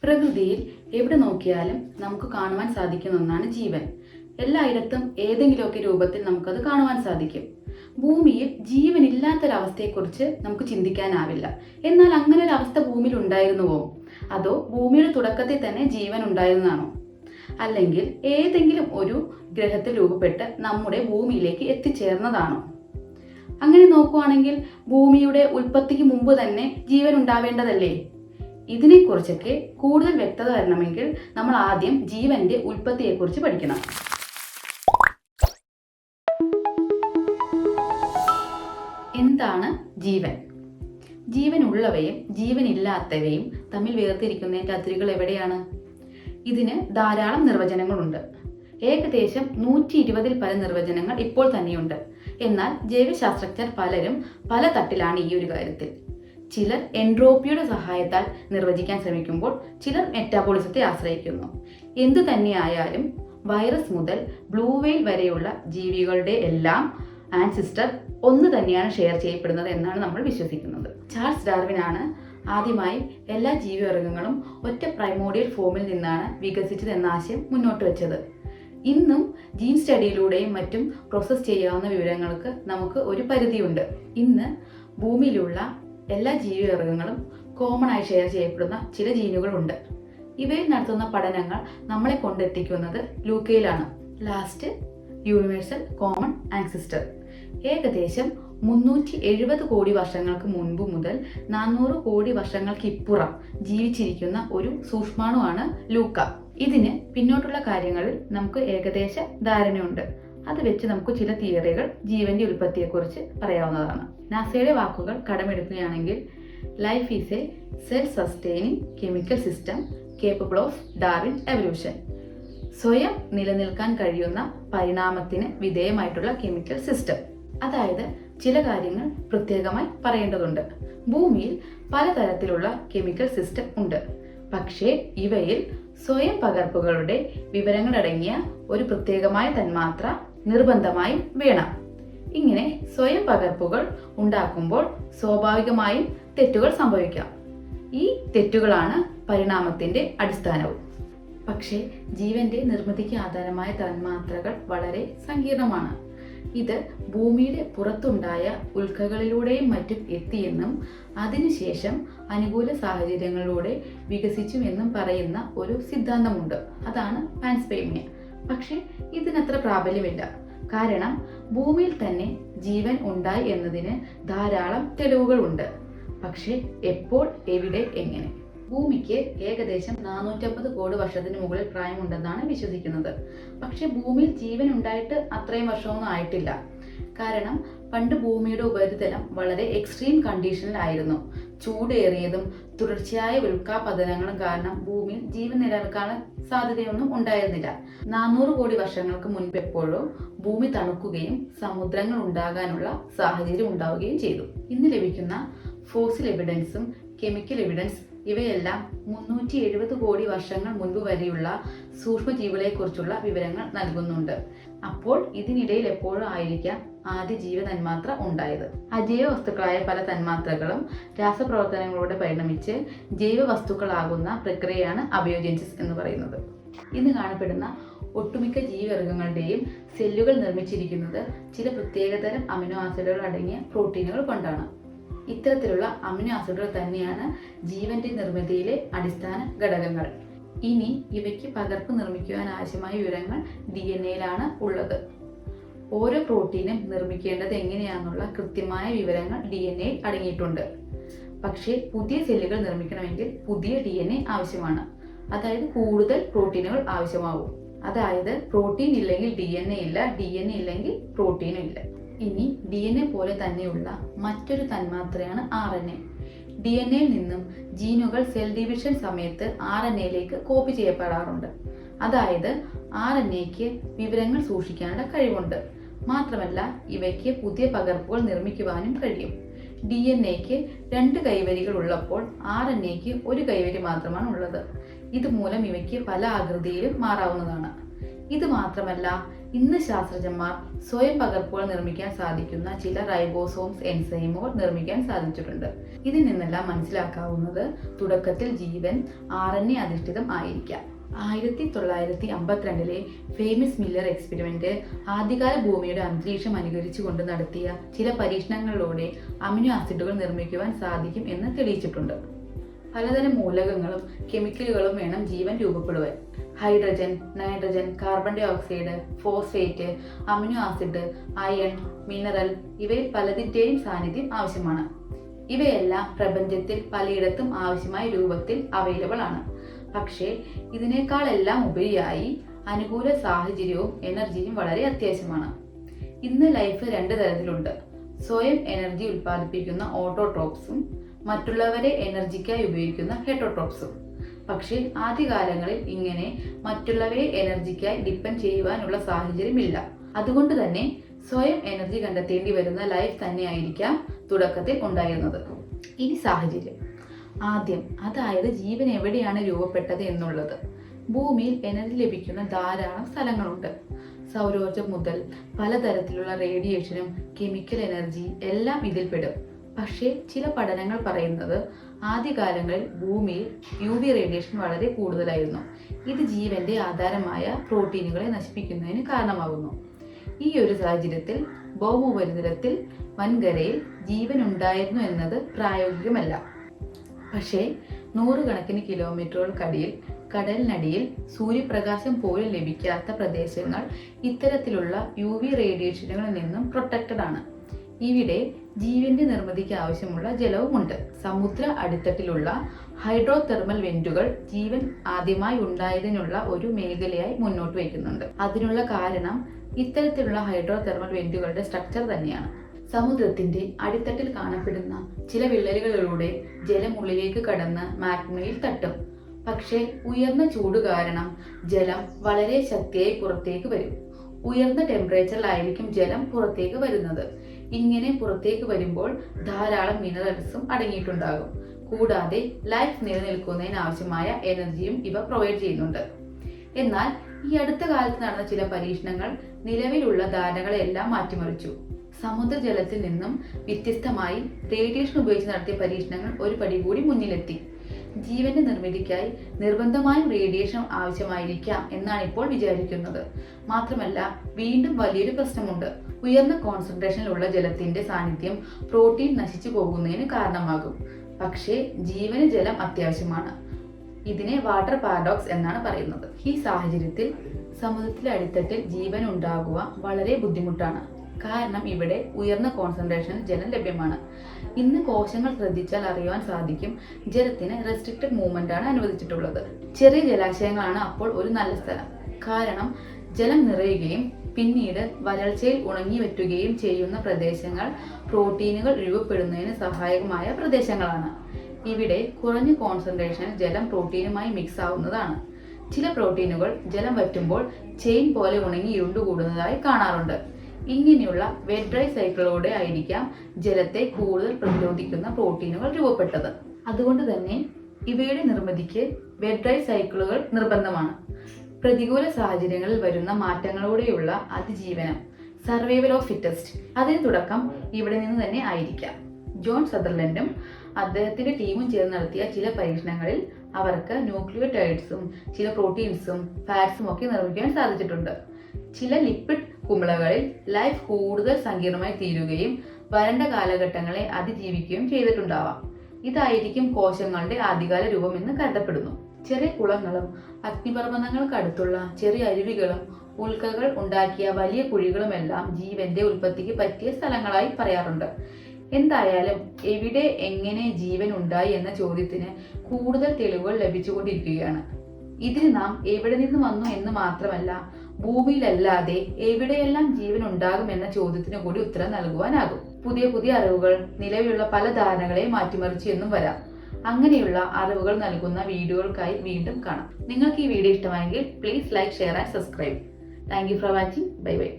പ്രകൃതിയിൽ എവിടെ നോക്കിയാലും നമുക്ക് കാണുവാൻ സാധിക്കുന്ന ഒന്നാണ് ജീവൻ. എല്ലായിടത്തും ഏതെങ്കിലുമൊക്കെ രൂപത്തിൽ നമുക്കത് കാണുവാൻ സാധിക്കും. ഭൂമിയിൽ ജീവനില്ലാത്തൊരവസ്ഥയെക്കുറിച്ച് നമുക്ക് ചിന്തിക്കാനാവില്ല. എന്നാൽ അങ്ങനെ ഒരു അവസ്ഥ ഭൂമിയിൽ ഉണ്ടായിരുന്നുവോ? അതോ ഭൂമിയുടെ തുടക്കത്തിൽ തന്നെ ജീവൻ ഉണ്ടായിരുന്നതാണോ? അല്ലെങ്കിൽ ഏതെങ്കിലും ഒരു ഗ്രഹത്തിൽ രൂപപ്പെട്ട് നമ്മുടെ ഭൂമിയിലേക്ക് എത്തിച്ചേർന്നതാണോ? അങ്ങനെ നോക്കുവാണെങ്കിൽ ഭൂമിയുടെ ഉൽപ്പത്തിക്ക് മുമ്പ് തന്നെ ജീവൻ ഉണ്ടാവേണ്ടതല്ലേ? ഇതിനെക്കുറിച്ചൊക്കെ കൂടുതൽ വ്യക്തത വരണമെങ്കിൽ നമ്മൾ ആദ്യം ജീവന്റെ ഉൽപ്പത്തിയെക്കുറിച്ച് പഠിക്കണം. എന്താണ് ജീവൻ? ജീവനുള്ളവയും ജീവനില്ലാത്തവയും തമ്മിൽ വേർതിരിക്കുന്നതിന്റെ അതിരുകൾ എവിടെയാണ്? ഇതിന് ധാരാളം നിർവചനങ്ങളുണ്ട്. ഏകദേശം 120-ൽ പല നിർവചനങ്ങൾ ഇപ്പോൾ തന്നെയുണ്ട്. എന്നാൽ ജൈവശാസ്ത്രജ്ഞർ പലരും പല തട്ടിലാണ് ഈ ഒരു കാര്യത്തിൽ. ചിലർ എൻട്രോപ്പിയുടെ സഹായത്താൽ നിർവചിക്കാൻ ശ്രമിക്കുമ്പോൾ ചിലർ മെറ്റാബോളിസത്തെ ആശ്രയിക്കുന്നു. എന്തു തന്നെയായാലും വൈറസ് മുതൽ ബ്ലൂ വെയിൽ വരെയുള്ള ജീവികളുടെ എല്ലാം ആൻസിസ്റ്റർ ഒന്ന് തന്നെയാണ് ഷെയർ ചെയ്യപ്പെടുന്നത് എന്നാണ് നമ്മൾ വിശ്വസിക്കുന്നത്. ചാൾസ് ഡാർവിനാണ് ആദ്യമായി എല്ലാ ജീവിവർഗങ്ങളും ഒറ്റ പ്രൈമോഡിയൽ ഫോമിൽ നിന്നാണ് വികസിച്ചത് എന്ന ആശയം മുന്നോട്ട് വെച്ചത്. ഇന്നും ജീൻ സ്റ്റഡിയിലൂടെയും മറ്റും പ്രോസസ്സ് ചെയ്യാവുന്ന വിവരങ്ങൾക്ക് നമുക്ക് ഒരു പരിധിയുണ്ട്. ഇന്ന് ഭൂമിയിലുള്ള എല്ലാ ജീവിവർഗങ്ങളും കോമൺ ആയി ഷെയർ ചെയ്യപ്പെടുന്ന ചില ജീനുകളുണ്ട്. ഇവയിൽ നടത്തുന്ന പഠനങ്ങൾ നമ്മളെ കൊണ്ടെത്തിക്കുന്നത് ലൂക്കയിലാണ്. ലാസ്റ്റ് യൂണിവേഴ്സൽ കോമൺ ആൻസിസ്റ്റർ ഏകദേശം 370 കോടി വർഷങ്ങൾക്ക് മുൻപ് മുതൽ 400 കോടി വർഷങ്ങൾക്ക് ഇപ്പുറം ജീവിച്ചിരിക്കുന്ന ഒരു സൂക്ഷ്മാണുവാണ് ലൂക്ക. ഇതിന് പിന്നോട്ടുള്ള കാര്യങ്ങളിൽ നമുക്ക് ഏകദേശ ധാരണയുണ്ട്. അത് വെച്ച് നമുക്ക് ചില തിയറികൾ ജീവന്റെ ഉൽപ്പത്തിയെക്കുറിച്ച് പറയാവുന്നതാണ്. നാസയുടെ വാക്കുകൾ കടമെടുക്കുകയാണെങ്കിൽ, life is a self sustaining chemical system capable of Darwin evolution. സ്വയം നിലനിൽക്കാൻ കഴിയുന്ന പരിണാമത്തിന് വിധേയമായിട്ടുള്ള കെമിക്കൽ സിസ്റ്റം. അതായത് ചില കാര്യങ്ങൾ പ്രത്യേകമായി പറയേണ്ടതുണ്ട്. ഭൂമിയിൽ പലതരത്തിലുള്ള കെമിക്കൽ സിസ്റ്റം ഉണ്ട്. പക്ഷേ ഇവയിൽ സ്വയം പകർപ്പുകളുടെ വിവരങ്ങളടങ്ങിയ ഒരു പ്രത്യേകമായ തന്മാത്ര നിർബന്ധമായും വേണം. ഇങ്ങനെ സ്വയം പകർപ്പുകൾ ഉണ്ടാക്കുമ്പോൾ സ്വാഭാവികമായും തെറ്റുകൾ സംഭവിക്കാം. ഈ തെറ്റുകളാണ് പരിണാമത്തിന്റെ അടിസ്ഥാനവും. പക്ഷേ ജീവന്റെ നിർമ്മിതിക്ക് ആധാരമായ തന്മാത്രകൾ വളരെ സങ്കീർണമാണ്. ഇത് ഭൂമിയുടെ പുറത്തുണ്ടായ ഉൽക്കകളിലൂടെയും മറ്റും എത്തിയെന്നും അതിനുശേഷം അനുകൂല സാഹചര്യങ്ങളിലൂടെ വികസിച്ചുവെന്നും പറയുന്ന ഒരു സിദ്ധാന്തമുണ്ട്. അതാണ് പാൻസ്പെർമിയ. പക്ഷെ ഇതിനത്ര പ്രാബല്യമില്ല. കാരണം ഭൂമിയിൽ തന്നെ ജീവൻ ഉണ്ടായി എന്നതിന് ധാരാളം തെളിവുകളുണ്ട്. പക്ഷെ എപ്പോൾ, എവിടെ, എങ്ങനെ? ഭൂമിക്ക് ഏകദേശം 450 കോടി വർഷത്തിന് മുകളിൽ പ്രായമുണ്ടെന്നാണ് വിശ്വസിക്കുന്നത്. പക്ഷെ ഭൂമിയിൽ ജീവൻ ഉണ്ടായിട്ട് അത്രയും വർഷമൊന്നും ആയിട്ടില്ല. കാരണം പണ്ട് ഭൂമിയുടെ ഉപരിതലം വളരെ എക്സ്ട്രീം കണ്ടീഷനിലായിരുന്നു. ചൂടേറിയതും തുടർച്ചയായ ഉൽക്കാപതനങ്ങളും കാരണം ഭൂമിയിൽ ജീവൻ നിലനിൽക്കാൻ സാധ്യതയൊന്നും ഉണ്ടായിരുന്നില്ല. 400 കോടി വർഷങ്ങൾക്ക് മുൻപ് എപ്പോഴോ ഭൂമി തണുക്കുകയും സമുദ്രങ്ങൾ ഉണ്ടാകാനുള്ള സാഹചര്യം ഉണ്ടാവുകയും ചെയ്തു. ഇന്ന് ലഭിക്കുന്ന ഫോസിൽ എവിഡൻസും കെമിക്കൽ എവിഡൻസ് ഇവയെല്ലാം 370 കോടി വർഷങ്ങൾ മുൻപ് വരെയുള്ള സൂക്ഷ്മജീവികളെക്കുറിച്ചുള്ള വിവരങ്ങൾ നൽകുന്നുണ്ട്. അപ്പോൾ ഇതിനിടയിൽ എപ്പോഴും ആയിരിക്കാം ആദ്യ ജീവ തന്മാത്ര ഉണ്ടായത്. അജൈവ വസ്തുക്കളായ പല തന്മാത്രകളും രാസപ്രവർത്തനങ്ങളിലൂടെ പരിണമിച്ച് ജൈവ വസ്തുക്കളാകുന്ന പ്രക്രിയയാണ് അബയോജെൻസിസ് എന്ന് പറയുന്നത്. ഇന്ന് കാണപ്പെടുന്ന ഒട്ടുമിക്ക ജീവിവർഗങ്ങളുടെയും സെല്ലുകൾ നിർമ്മിച്ചിരിക്കുന്നത് ചില പ്രത്യേകതരം അമിനോ ആസിഡുകൾ അടങ്ങിയ പ്രോട്ടീനുകൾ കൊണ്ടാണ്. ഇത്തരത്തിലുള്ള അമിനോ ആസിഡുകൾ തന്നെയാണ് ജീവന്റെ നിർമ്മിതിയിലെ അടിസ്ഥാന ഘടകങ്ങൾ. ഇനി ഇവയ്ക്ക് പകർപ്പ് നിർമ്മിക്കുവാൻ ആവശ്യമായ വിവരങ്ങൾ DNA-യിലാണ് ഉള്ളത്. ഓരോ പ്രോട്ടീനും നിർമ്മിക്കേണ്ടത് എങ്ങനെയാണെന്നുള്ള കൃത്യമായ വിവരങ്ങൾ DNA-യിൽ അടങ്ങിയിട്ടുണ്ട്. പക്ഷേ പുതിയ സെല്ലുകൾ നിർമ്മിക്കണമെങ്കിൽ പുതിയ DNA ആവശ്യമാണ്. അതായത് കൂടുതൽ പ്രോട്ടീനുകൾ ആവശ്യമാവും. അതായത് പ്രോട്ടീൻ ഇല്ലെങ്കിൽ DNA ഇല്ല, DNA ഇല്ലെങ്കിൽ പ്രോട്ടീനും ഇല്ല. ഇനി DNA പോലെ തന്നെയുള്ള മറ്റൊരു തന്മാത്രയാണ് RNA. DNA-യിൽ നിന്നും ജീനുകൾ സെൽ ഡിവിഷൻ സമയത്ത് RNA-യിലേക്ക് കോപ്പി ചെയ്യപ്പെടാറുണ്ട്. അതായത് RNA-ക്ക് വിവരങ്ങൾ സൂക്ഷിക്കാനുള്ള കഴിവുണ്ട്. മാത്രമല്ല ഇവയ്ക്ക് പുതിയ പകർപ്പുകൾ നിർമ്മിക്കുവാനും കഴിയും. DNA-ക്ക് 2 കൈവരികൾ ഉള്ളപ്പോൾ RNA-ക്ക് 1 കൈവരി മാത്രമാണ് ഉള്ളത്. ഇതുമൂലം ഇവയ്ക്ക് പല ആകൃതിയിലും മാറാവുന്നതാണ്. ഇത് മാത്രമല്ല, ഇന്ന് ശാസ്ത്രജ്ഞന്മാർ സ്വയം പകർപ്പുകൾ നിർമ്മിക്കാൻ സാധിക്കുന്ന ചില റൈബോസോംസ് എൻസൈമുകൾ നിർമ്മിക്കാൻ സാധിച്ചിട്ടുണ്ട്. ഇതിൽ നിന്നെല്ലാം മനസ്സിലാക്കാവുന്നത് തുടക്കത്തിൽ ജീവൻ RNA അധിഷ്ഠിതം ആയിരിക്കാം. 1952 ഫേമസ് മില്ലർ എക്സ്പെരിമെന്റ് ആദ്യകാല ഭൂമിയുടെ അന്തരീക്ഷം അനുകരിച്ചുകൊണ്ട് നടത്തിയ ചില പരീക്ഷണങ്ങളിലൂടെ അമിനോ ആസിഡുകൾ നിർമ്മിക്കുവാൻ സാധിക്കും എന്ന് തെളിയിച്ചിട്ടുണ്ട്. പലതരം മൂലകങ്ങളും കെമിക്കലുകളും വേണം ജീവൻ രൂപപ്പെടുവാൻ. Hydrogen, nitrogen, carbon dioxide, phosphate, amino acid, iron, mineral ഇവയിൽ പലതിന്റെയും സാന്നിധ്യം ആവശ്യമാണ്. ഇവയെല്ലാം പ്രപഞ്ചത്തിൽ പലയിടത്തും ആവശ്യമായ രൂപത്തിൽ അവൈലബിൾ ആണ്. പക്ഷേ ഇതിനേക്കാളെല്ലാം ഉപരിയായി അനുകൂല സാഹചര്യവും എനർജിയും വളരെ അത്യാവശ്യമാണ്. ഇന്ന് ലൈഫ് 2 തരത്തിലുണ്ട്. സ്വയം എനർജി ഉൽപ്പാദിപ്പിക്കുന്ന ഓട്ടോട്രോപ്സും മറ്റുള്ളവരെ എനർജിക്കായി ഉപയോഗിക്കുന്ന ഹെറ്റോട്രോപ്സും. പക്ഷേ ആദ്യകാലങ്ങളിൽ ഇങ്ങനെ മറ്റുള്ളവരെ എനർജിക്കായി ഡിപ്പെൻഡ് ചെയ്യുവാനുള്ള സാഹചര്യമില്ല. അതുകൊണ്ട് തന്നെ സ്വയം എനർജി കണ്ടെത്തേണ്ടി വരുന്ന ലൈഫ് തന്നെയായിരിക്കാം തുടക്കത്തിൽ ഉണ്ടായിരുന്നത്. ഇനി സാഹചര്യം ആദ്യം, അതായത് ജീവൻ എവിടെയാണ് രൂപപ്പെട്ടത് എന്നുള്ളത്. ഭൂമിയിൽ എനർജി ലഭിക്കുന്ന ധാരാളം സ്ഥലങ്ങളുണ്ട്. സൗരോർജ്ജം മുതൽ പലതരത്തിലുള്ള റേഡിയേഷനും കെമിക്കൽ എനർജി എല്ലാം ഇതിൽപ്പെടും. പക്ഷേ ചില പഠനങ്ങൾ പറയുന്നത് ആദ്യകാലങ്ങളിൽ ഭൂമിയിൽ UV റേഡിയേഷൻ വളരെ കൂടുതലായിരുന്നു. ഇത് ജീവന്റെ ആധാരമായ പ്രോട്ടീനുകളെ നശിപ്പിക്കുന്നതിന് കാരണമാകുന്നു. ഈ ഒരു സാഹചര്യത്തിൽ ഭൗമോപരിതലത്തിൽ വൻകരയിൽ ജീവൻ ഉണ്ടായിരുന്നു എന്നത് പ്രായോഗികമല്ല. പക്ഷേ 100 കണക്കിന് കിലോമീറ്ററുകൾക്കടിയിൽ കടലിനടിയിൽ സൂര്യപ്രകാശം പോലും ലഭിക്കാത്ത പ്രദേശങ്ങൾ ഇത്തരത്തിലുള്ള UV റേഡിയേഷനുകളിൽ നിന്നും പ്രൊട്ടക്റ്റഡ് ആണ്. ഇവിടെ ജീവന്റെ നിർമ്മിതിക്ക് ആവശ്യമുള്ള ജലവുമുണ്ട്. സമുദ്ര അടിത്തട്ടിലുള്ള ഹൈഡ്രോ തെർമൽ വെന്റുകൾ ജീവൻ ആദ്യമായി ഉണ്ടായതിനുള്ള ഒരു മേഖലയായി മുന്നോട്ട് വയ്ക്കുന്നുണ്ട്. അതിനുള്ള കാരണം ഇത്തരത്തിലുള്ള ഹൈഡ്രോ തെർമൽ വെന്റുകളുടെ സ്ട്രക്ചർ തന്നെയാണ്. സമുദ്രത്തിന്റെ അടിത്തട്ടിൽ കാണപ്പെടുന്ന ചില വിള്ളലുകളിലൂടെ ജലം ഉള്ളിലേക്ക് കടന്ന് മാഗ്മയിൽ തട്ടും. പക്ഷേ ഉയർന്ന ചൂട് കാരണം ജലം വളരെ ശക്തിയായി പുറത്തേക്ക് വരും. ഉയർന്ന ടെമ്പറേച്ചറിലായിരിക്കും ജലം പുറത്തേക്ക് വരുന്നത്. ഇങ്ങനെ പുറത്തേക്ക് വരുമ്പോൾ ധാരാളം മിനറൽസും അടങ്ങിയിട്ടുണ്ടാകും. കൂടാതെ ലൈഫ് നിലനിൽക്കുന്നതിന് ആവശ്യമായ എനർജിയും ഇവ പ്രൊവൈഡ് ചെയ്യുന്നുണ്ട്. എന്നാൽ ഈ അടുത്ത കാലത്ത് നടന്ന ചില പരീക്ഷണങ്ങൾ നിലവിലുള്ള ധാരണകളെല്ലാം മാറ്റിമറിച്ചു. സമുദ്രജലത്തിൽ നിന്നും വ്യത്യസ്തമായി റേഡിയേഷൻ ഉപയോഗിച്ച് നടത്തിയ പരീക്ഷണങ്ങൾ ഒരു പടി കൂടി മുന്നിലെത്തി. ജീവന്റെ നിർമ്മിതിക്കായി നിർബന്ധമായും റേഡിയേഷൻ ആവശ്യമായിരിക്കാം എന്നാണ് ഇപ്പോൾ വിചാരിക്കുന്നത്. മാത്രമല്ല, വീണ്ടും വലിയൊരു പ്രശ്നമുണ്ട്. ഉയർന്ന കോൺസെൻട്രേഷനിലുള്ള ജലത്തിന്റെ സാന്നിധ്യം പ്രോട്ടീൻ നശിച്ചു പോകുന്നതിന് കാരണമാകും. പക്ഷേ ജീവന് ജലം അത്യാവശ്യമാണ്. ഇതിനെ വാട്ടർ പാരഡോക്സ് എന്നാണ് പറയുന്നത്. ഈ സാഹചര്യത്തിൽ സമുദ്രത്തിലെ അടിത്തട്ടിൽ ജീവൻ ഉണ്ടാകുക വളരെ ബുദ്ധിമുട്ടാണ്. കാരണം ഇവിടെ ഉയർന്ന കോൺസെൻട്രേഷനിൽ ജലം ലഭ്യമാണ്. ഇന്ന് കോശങ്ങൾ ശ്രദ്ധിച്ചാൽ അറിയുവാൻ സാധിക്കും, ജലത്തിന് റെസ്ട്രിക്റ്റഡ് മൂവ്മെന്റ് ആണ് അനുവദിച്ചിട്ടുള്ളത്. ചെറിയ ജലാശയങ്ങളാണ് അപ്പോൾ ഒരു നല്ല സ്ഥലം. കാരണം ജലം നിറയുകയും പിന്നീട് വരൾച്ചയിൽ ഉണങ്ങി വറ്റുകയും ചെയ്യുന്ന പ്രദേശങ്ങൾ പ്രോട്ടീനുകൾ രൂപപ്പെടുന്നതിന് സഹായകമായ പ്രദേശങ്ങളാണ്. ഇവിടെ കുറഞ്ഞ കോൺസെൻട്രേഷനിൽ ജലം പ്രോട്ടീനുമായി മിക്സ് ആവുന്നതാണ്. ചില പ്രോട്ടീനുകൾ ജലം വറ്റുമ്പോൾ ചെയിൻ പോലെ ഉണങ്ങി ഇരുണ്ടുകൂടുന്നതായി കാണാറുണ്ട്. ഇങ്ങനെയുള്ള വെറ്റ് ഡ്രൈ സൈക്കിളിലൂടെ ആയിരിക്കാം ജലത്തെ കൂടുതൽ പ്രതിരോധിക്കുന്ന പ്രോട്ടീനുകൾ രൂപപ്പെട്ടത്. അതുകൊണ്ട് തന്നെ ഇവയുടെ നിർമ്മിതിക്ക് വെറ്റ് ഡ്രൈ സൈക്കിളുകൾ നിർബന്ധമാണ്. പ്രതികൂല സാഹചര്യങ്ങളിൽ വരുന്ന മാറ്റങ്ങളോടെയുള്ള അതിജീവനം, സർവൈവൽ ഓഫ് ഫിറ്റസ്റ്റ്, അതിന് തുടക്കം ഇവിടെ നിന്ന് തന്നെ ആയിരിക്കാം. ജോൺ സദർലൻഡും അദ്ദേഹത്തിന്റെ ടീമും ചേർന്ന് നടത്തിയ ചില പരീക്ഷണങ്ങളിൽ അവർക്ക് ന്യൂക്ലിയോടൈഡ്സും ചില പ്രോട്ടീൻസും ഫാറ്റ്സും ഒക്കെ നിർമ്മിക്കാൻ സാധിച്ചിട്ടുണ്ട്. ചില ലിപ്പിഡ് കുമിളകളിൽ ലൈഫ് കൂടുതൽ സങ്കീർണമായി തീരുകയും വരണ്ട കാലഘട്ടങ്ങളെ അതിജീവിക്കുകയും ചെയ്തിട്ടുണ്ടാവാം. ഇതായിരിക്കും കോശങ്ങളുടെ ആദ്യകാല രൂപം എന്ന് കരുതപ്പെടുന്നു. ചെറിയ കുളങ്ങളും അഗ്നിപർവ്വതങ്ങൾക്കടുത്തുള്ള ചെറിയ അരുവികളും ഉൽക്കകൾ ഉണ്ടാക്കിയ വലിയ കുഴികളുമെല്ലാം ജീവന്റെ ഉൽപ്പത്തിക്ക് പറ്റിയ സ്ഥലങ്ങളായി പറയാറുണ്ട്. എന്തായാലും എവിടെ എങ്ങനെ ജീവൻ ഉണ്ടായി എന്ന ചോദ്യത്തിന് കൂടുതൽ തെളിവുകൾ ലഭിച്ചുകൊണ്ടിരിക്കുകയാണ്. ഇതിന് നാം എവിടെ നിന്ന് വന്നു എന്ന് മാത്രമല്ല, ഭൂമിയിലല്ലാതെ എവിടെയെല്ലാം ജീവൻ ഉണ്ടാകും എന്ന ചോദ്യത്തിന് കൂടി ഉത്തരം നൽകുവാനാകും. പുതിയ പുതിയ അറിവുകൾ നിലവിലുള്ള പല ധാരണകളെ മാറ്റിമറിച്ചു എന്നും വരാം. അങ്ങനെയുള്ള അറിവുകൾ നൽകുന്ന വീഡിയോകൾക്കായി വീണ്ടും കാണാം. നിങ്ങൾക്ക് ഈ വീഡിയോ ഇഷ്ടമായെങ്കിൽ please like, share and subscribe. Thank you for watching. Bye bye.